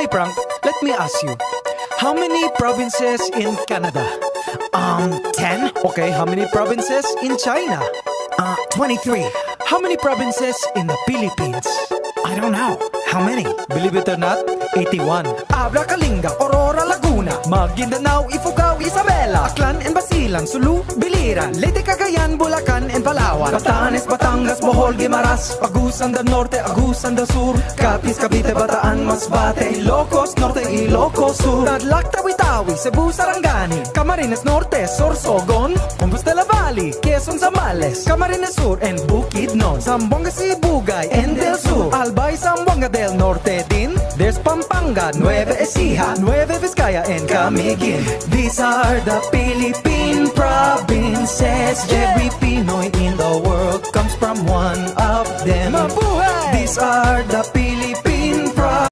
Okay, Frank, let me ask you. How many provinces in Canada? 10? Okay, how many provinces in China? 23. How many provinces in the Philippines? I don't know. How many? Believe it or not, 81. Abra, Kalinga, Aurora, Laguna, Maguindanao, Ifugao, Isabela, Aklan and Basilan, Sulu, Biliran, Leyte, Cagayan, Bulacan and Palawan, Batanes, Batangas, Bohol, Guimaras, Agusan del Norte, Agusan del Sur, Capiz, Cavite, Bataan, Masbate, Ilocos Norte, Ilocos Sur, Tadlac, Tawi-Tawi, Cebu, Sarangani, Camarines Norte, Sorsogon, Compostela Valley, Quezon, Zambales, Camarines Sur and Bukidnon, Zamboanga, Sibugay and Del Sur, Albay, Zamboanga del Norte din. There's Pampanga, Nueva Ecija, Nueva Vizcaya and Camiguin. These are the Philippine provinces. Every Pinoy in the world comes from one of them. Mabuhay! These are the